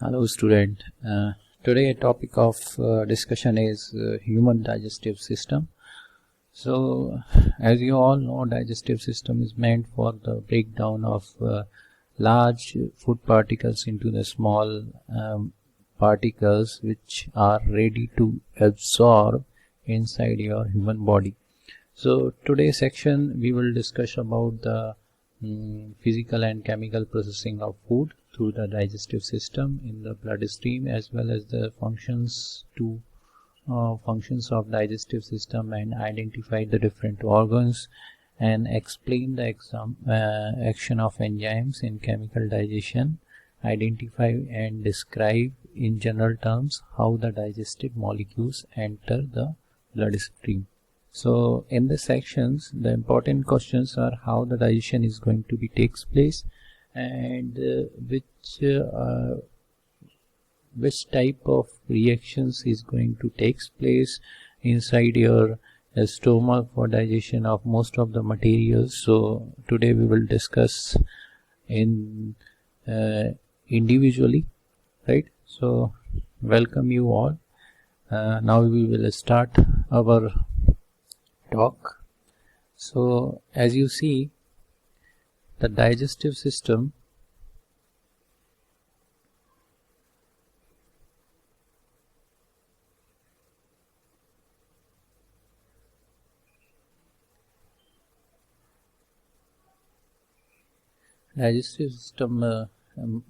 Hello student. Today topic of discussion is human digestive system. So as you all know, digestive system is meant for the breakdown of large food particles into the small particles which are ready to absorb inside your human body. So today's section we will discuss about the physical and chemical processing of food through the digestive system in the bloodstream, as well as the functions of digestive system, and identify the different organs and explain the action of enzymes in chemical digestion. Identify and describe in general terms how the digestive molecules enter the bloodstream. So in the sections, the important questions are how the digestion is going to be takes place, and which type of reactions is going to takes place inside your stomach for digestion of most of the materials. So today we will discuss in individually, right? So welcome you all. Now we will start our talk. So as you see, the digestive system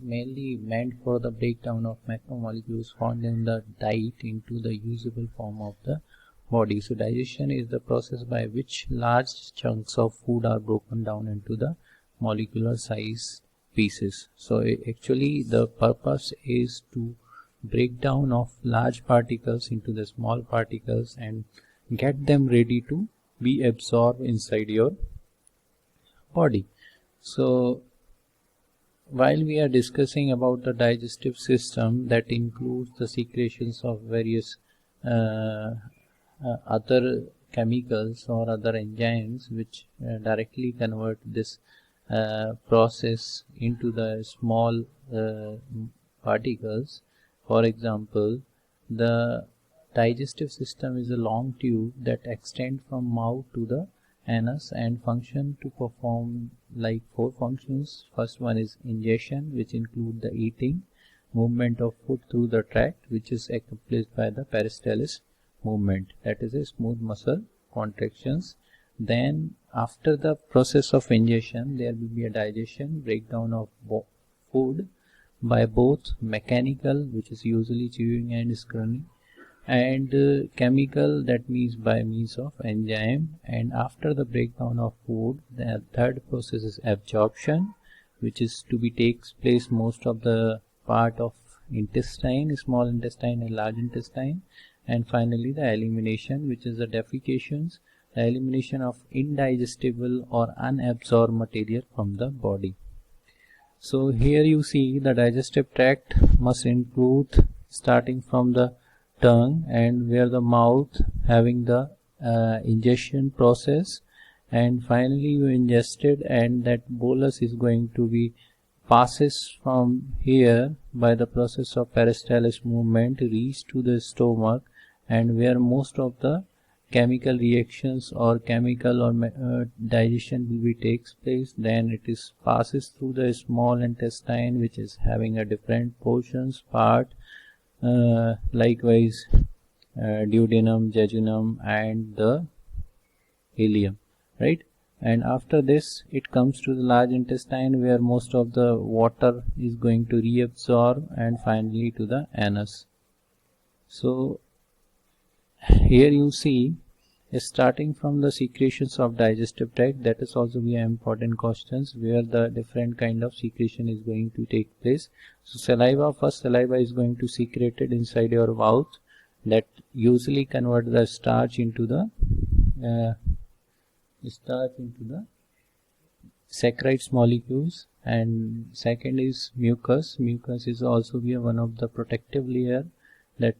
mainly meant for the breakdown of macromolecules found in the diet into the usable form of the body. So digestion is the process by which large chunks of food are broken down into the molecular size pieces. So actually the purpose is to break down of large particles into the small particles and get them ready to be absorbed inside your body. So while we are discussing about the digestive system, that includes the secretions of various other chemicals or other enzymes which directly convert this process into the small particles. For example, the digestive system is a long tube that extends from mouth to the anus and function to perform like four functions. First one is ingestion, which include the eating, movement of food through the tract, which is accomplished by the peristalsis movement, that is a smooth muscle contractions. Then after the process of ingestion, there will be a digestion, breakdown of food by both mechanical, which is usually chewing and scrunching, and chemical, that means by means of enzyme. And after the breakdown of food, the third process is absorption, which is to be takes place most of the part of intestine, small intestine and large intestine. And finally the elimination, which is the defecations, the elimination of indigestible or unabsorbed material from the body. So here you see the digestive tract must include starting from the tongue, and where the mouth having the ingestion process, and finally you ingested, and that bolus is going to be passes from here by the process of peristalsis movement, reach to the stomach, and where most of the chemical reactions or chemical or digestion will be takes place. Then it is passes through the small intestine, which is having a different portions part, likewise duodenum, jejunum and the ileum, right? And after this it comes to the large intestine, where most of the water is going to reabsorb, and finally to the anus. So here you see, starting from the secretions of digestive tract, that is also be important questions, where the different kind of secretion is going to take place. So saliva, first saliva is going to secreted inside your mouth, that usually convert the starch into the saccharides molecules. And second is mucus. Mucus is also be one of the protective layer that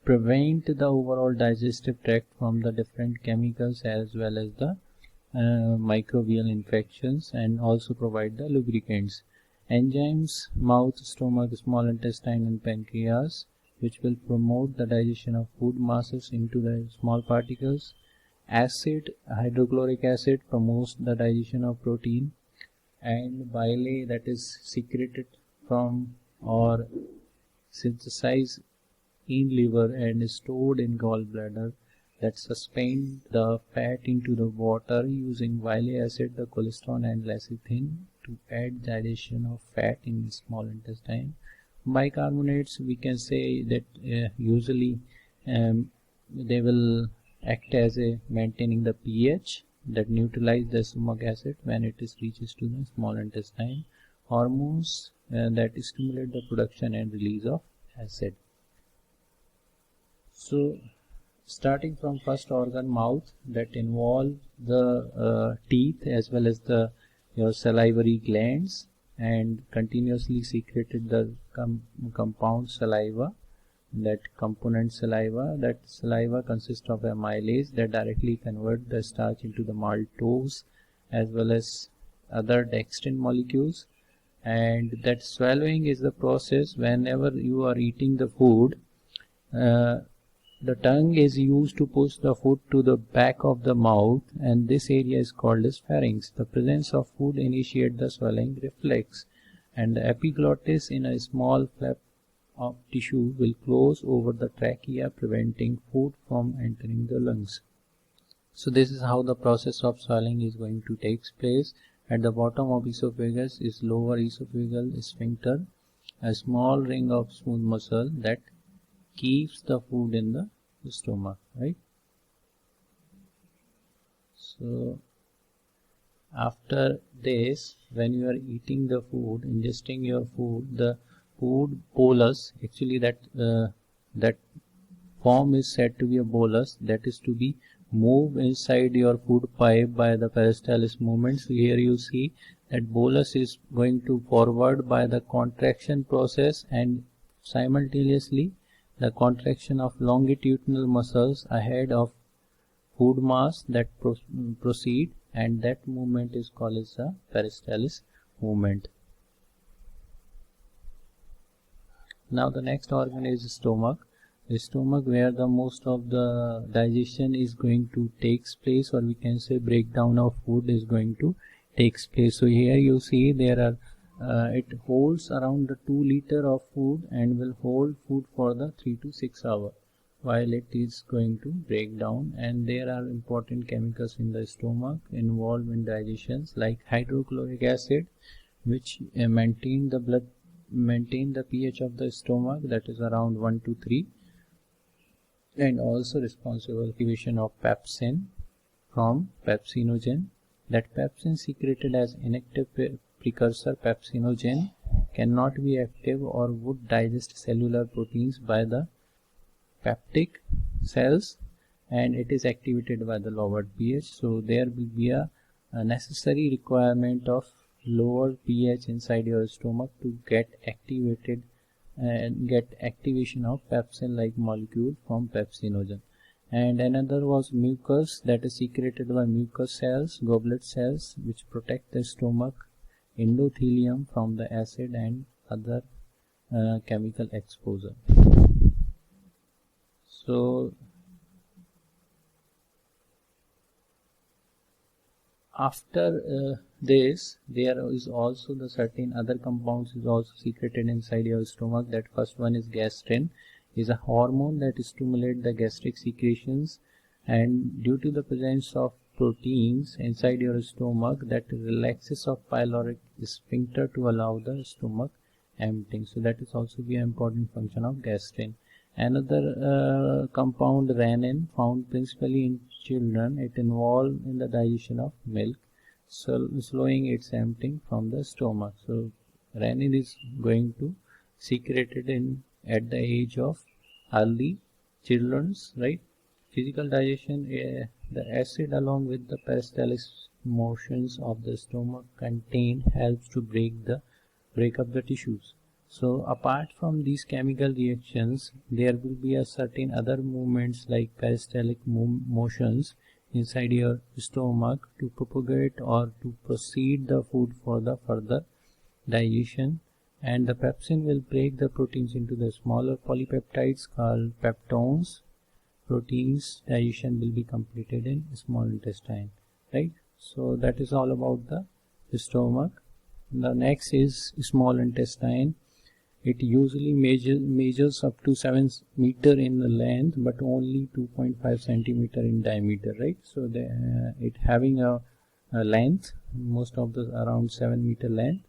prevent the overall digestive tract from the different chemicals as well as the microbial infections, and also provide the lubricants. Enzymes, mouth, stomach, small intestine and pancreas, which will promote the digestion of food masses into the small particles. Acid, hydrochloric acid, promotes the digestion of protein. And bile, that is secreted from or synthesized in liver and stored in gallbladder, that suspend the fat into the water using bile acid, the cholesterol and lecithin to aid digestion of fat in the small intestine. Bicarbonates, we can say that usually they will act as a maintaining the pH, that neutralize the stomach acid when it is reaches to the small intestine. Hormones that stimulate the production and release of acid. So starting from first organ, mouth, that involve the teeth as well as the your salivary glands, and continuously secreted the compound saliva, that component saliva. That saliva consists of amylase that directly convert the starch into the maltose as well as other dextrin molecules. And that swallowing is the process whenever you are eating the food. The tongue is used to push the food to the back of the mouth, and this area is called as pharynx. The presence of food initiates the swallowing reflex, and the epiglottis in a small flap of tissue will close over the trachea, preventing food from entering the lungs. So this is how the process of swallowing is going to take place. At the bottom of esophagus is lower esophageal sphincter, a small ring of smooth muscle that keeps the food in the stomach, right? So after this, when you are eating the food, ingesting your food, the food bolus, actually that form is said to be a bolus, that is to be moved inside your food pipe by the peristalsis movement. So here you see that bolus is going to forward by the contraction process, and simultaneously the contraction of longitudinal muscles ahead of food mass that proceed, and that movement is called as the peristalsis movement. Now the next organ is stomach. The stomach, where the most of the digestion is going to takes place, or we can say breakdown of food is going to takes place. So here you see there are it holds around the 2 liter of food and will hold food for the 3 to 6 hours while it is going to break down. And there are important chemicals in the stomach involved in digestions, like hydrochloric acid, which maintain the pH of the stomach, that is around 1 to 3, and also responsible activation of pepsin from pepsinogen. That pepsin secreted as inactive precursor pepsinogen cannot be active or would digest cellular proteins by the peptic cells, and it is activated by the lowered pH. So there will be a necessary requirement of lower pH inside your stomach to get activated and get activation of pepsin like molecule from pepsinogen. And another was mucus, that is secreted by mucus cells, goblet cells, which protect the stomach endothelium from the acid and other chemical exposure. So after this, there is also the certain other compounds is also secreted inside your stomach. That first one is gastrin, is a hormone that stimulates the gastric secretions, and due to the presence of proteins inside your stomach, that relaxes of pyloric sphincter to allow the stomach emptying. So that is also be an important function of gastrin. Another compound, renin, found principally in children. It involved in the digestion of milk, so slowing its emptying from the stomach. So renin is going to secreted in at the age of early children's, right? Physical digestion, the acid along with the peristalsis motions of the stomach contained helps to break up the tissues. So apart from these chemical reactions, there will be a certain other movements like peristaltic motions inside your stomach to propagate or to proceed the food for the further digestion, and the pepsin will break the proteins into the smaller polypeptides called peptones. Proteins digestion will be completed in small intestine, right? So that is all about the stomach. The next is small intestine. It usually measures up to 7 meter in the length, but only 2.5 centimeter in diameter, right? So it having a length, most of the around 7 meter length.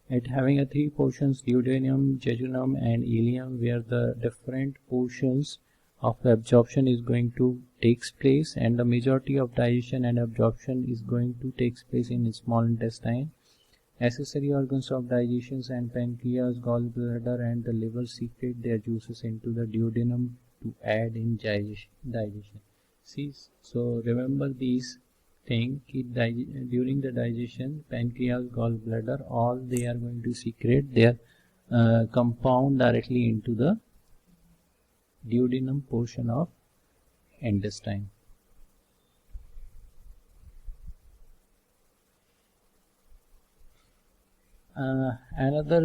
It having a 3 portions: duodenum, jejunum, and ileum, where the different portions of the absorption is going to takes place, and the majority of digestion and absorption is going to takes place in small intestine. Accessory organs of digestion and pancreas, gallbladder, and the liver secrete their juices into the duodenum to aid in digestion. See, so remember these things. During the digestion, pancreas, gallbladder, all they are going to secrete their compound directly into the duodenum portion of intestine. Another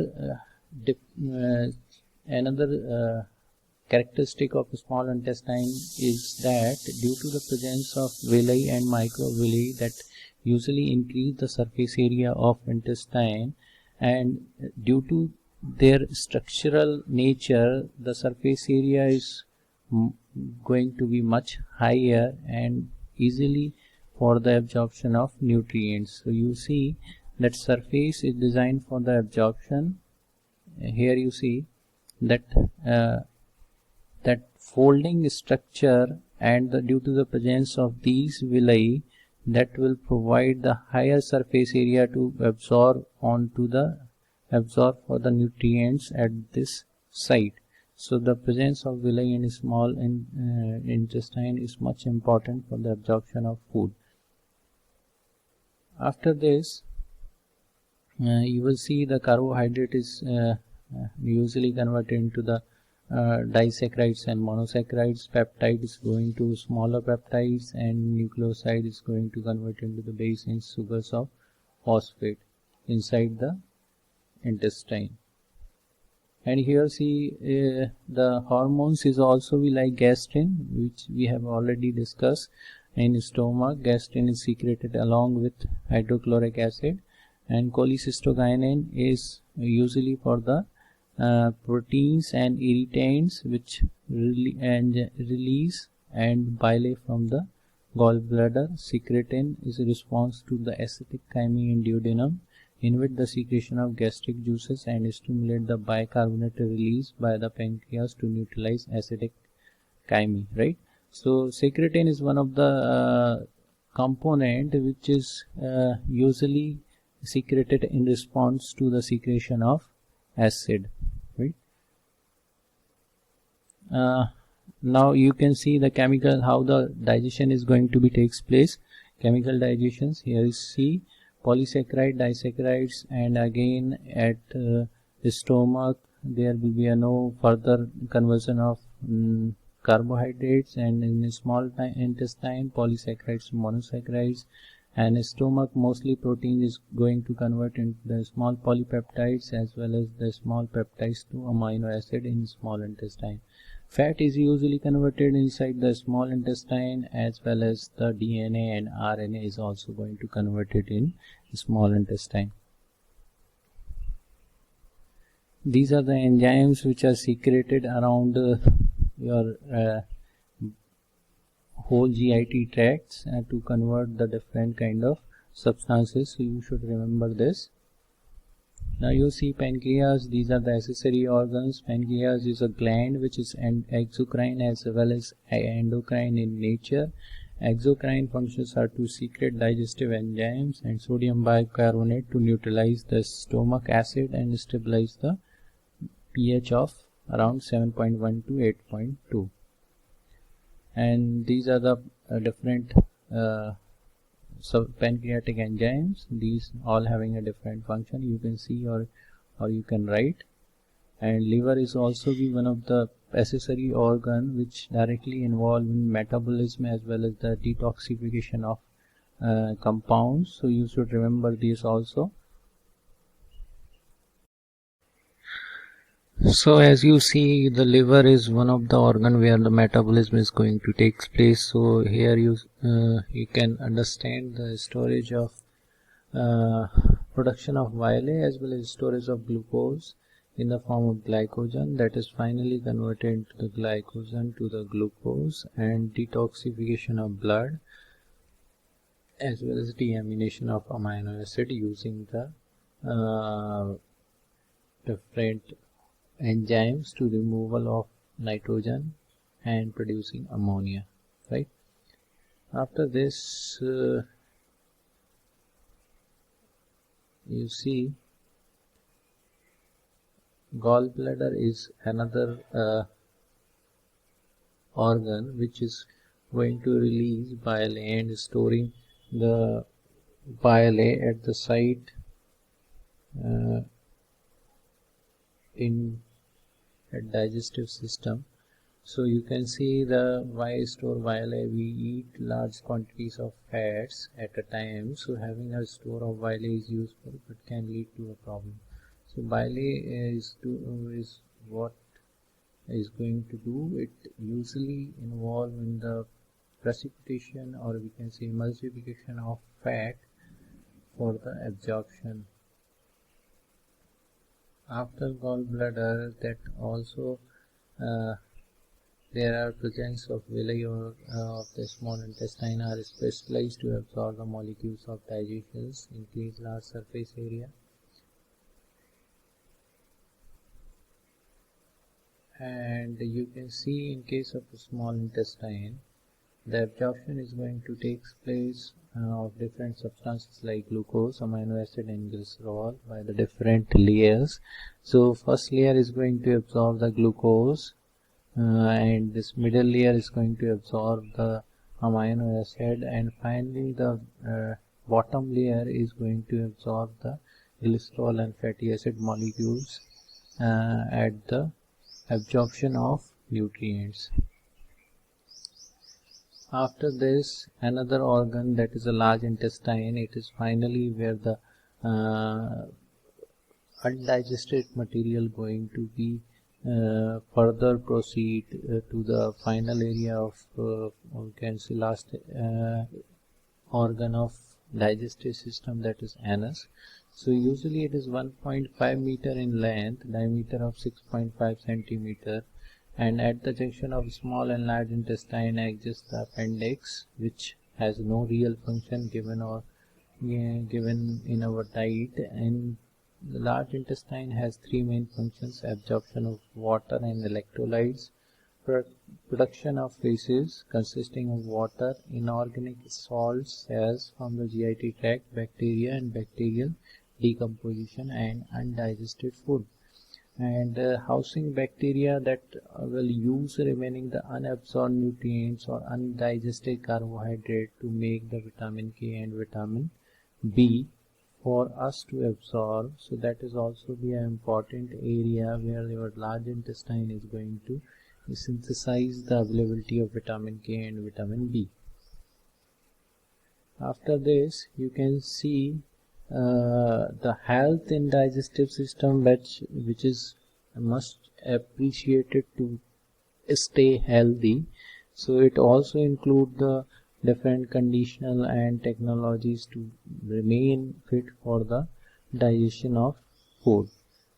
characteristic of small intestine is that due to the presence of villi and microvilli that usually increase the surface area of intestine, and due to their structural nature, the surface area is going to be much higher and easily for the absorption of nutrients. So you see that surface is designed for the absorption. Here you see that that folding structure, and due to the presence of these villi, that will provide the higher surface area to absorb for the nutrients at this site. So the presence of villi in small intestine is much important for the absorption of food. After this, you will see the carbohydrate is usually converted into the disaccharides and monosaccharides. Peptide is going to smaller peptides, and nucleoside is going to convert into the base and sugars of phosphate inside the intestine. And here see the hormones is also be like gastrin, which we have already discussed. In stomach, gastrin is secreted along with hydrochloric acid, and cholecystokinin is usually for the proteins and irritants which release and bile from the gallbladder. Secretin is a response to the acidic chyme in duodenum, inhibit the secretion of gastric juices and stimulate the bicarbonate release by the pancreas to neutralize acidic chyme, right? So secretin is one of the component which is usually secreted in response to the secretion of acid, right? Now you can see the chemical, how the digestion is going to be takes place. Chemical digestions, here is C, polysaccharide, disaccharides, and again at the stomach there will be no further conversion of carbohydrates, and in small intestine polysaccharides to monosaccharides, and stomach mostly protein is going to convert into the small polypeptides as well as the small peptides to amino acid in small intestine. Fat is usually converted inside the small intestine, as well as the DNA and RNA is also going to convert it in small intestine. These are the enzymes which are secreted around your whole GIT tracts to convert the different kind of substances. So you should remember this. Now you see pancreas. These are the accessory organs. Pancreas is a gland which is exocrine as well as endocrine in nature. Exocrine functions are to secrete digestive enzymes and sodium bicarbonate to neutralize the stomach acid and stabilize the pH of around 7.1 to 8.2. And these are the different pancreatic enzymes. These all having a different function. You can see or you can write. And liver is also be one of the accessory organ which directly involved in metabolism as well as the detoxification of compounds. So you should remember these also. So as you see, the liver is one of the organ where the metabolism is going to take place. So here you can understand the storage of uh, production of bile as well as storage of glucose in the form of glycogen that is finally converted into the glycogen to the glucose, and detoxification of blood as well as deamination of amino acid using the different enzymes to removal of nitrogen and producing ammonia, right? After this you see gallbladder is another organ which is going to release bile and storing the bile at the site in a digestive system. So you can see the why store bile. We eat large quantities of fats at a time, so having a store of bile is useful but can lead to a problem. So bile is what is going to do. It usually involve in the precipitation, or we can say emulsification of fat for the absorption. After gallbladder, that also there are presence of villi or of the small intestine are specialized to absorb the molecules of digestions, increase large surface area, and you can see in case of the small intestine the absorption is going to take place of different substances like glucose, amino acid and glycerol by the different layers. So first layer is going to absorb the glucose and this middle layer is going to absorb the amino acid, and finally the bottom layer is going to absorb the glycerol and fatty acid molecules at the absorption of nutrients. After this, another organ, that is a large intestine, it is finally where the undigested material going to be further proceed to the final area of we can say last organ of digestive system, that is anus. So usually it is 1.5 meter in length, diameter of 6.5 centimeter, and at the junction of small and large intestine exists the appendix, which has no real function given given in our diet. And the large intestine has three main functions: absorption of water and electrolytes, production of feces consisting of water, inorganic salts as from the GIT tract, bacteria and bacterial decomposition, and undigested food, and housing bacteria that will use remaining the unabsorbed nutrients or undigested carbohydrate to make the vitamin K and vitamin B for us to absorb. So that is also be an important area where your large intestine is going to synthesize the availability of vitamin K and vitamin B. After this, you can see the health in digestive system, which is must appreciated to stay healthy. So it also include the different conditional and technologies to remain fit for the digestion of food,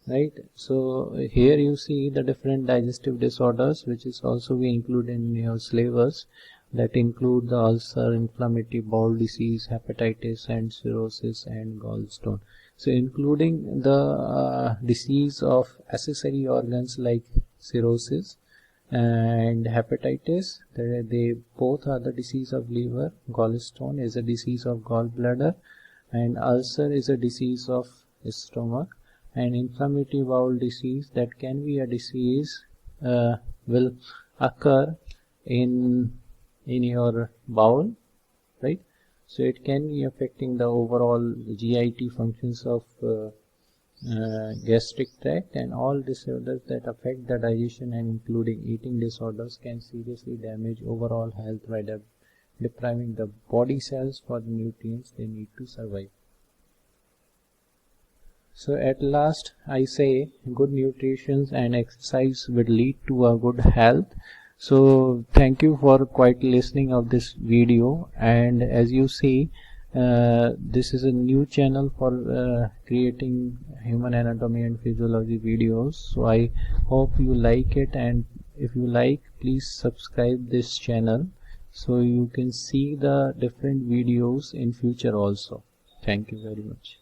right? So here you see the different digestive disorders which is also be included in your syllabus, that include the ulcer, inflammatory bowel disease, hepatitis and cirrhosis and gallstone. So including the disease of accessory organs like cirrhosis and hepatitis, they both are the disease of liver. Gallstone is a disease of gallbladder, and ulcer is a disease of stomach, and inflammatory bowel disease, that can be a disease will occur in your bowel, right? So it can be affecting the overall GIT functions of gastric tract, and all disorders that affect the digestion and including eating disorders can seriously damage overall health by depriving the body cells for the nutrients they need to survive. So at last I say good nutrition and exercise will lead to a good health. So thank you for quite listening of this video, and as you see, this is a new channel for creating human anatomy and physiology videos. So I hope you like it, and if you like, please subscribe this channel so you can see the different videos in future also. Thank you very much.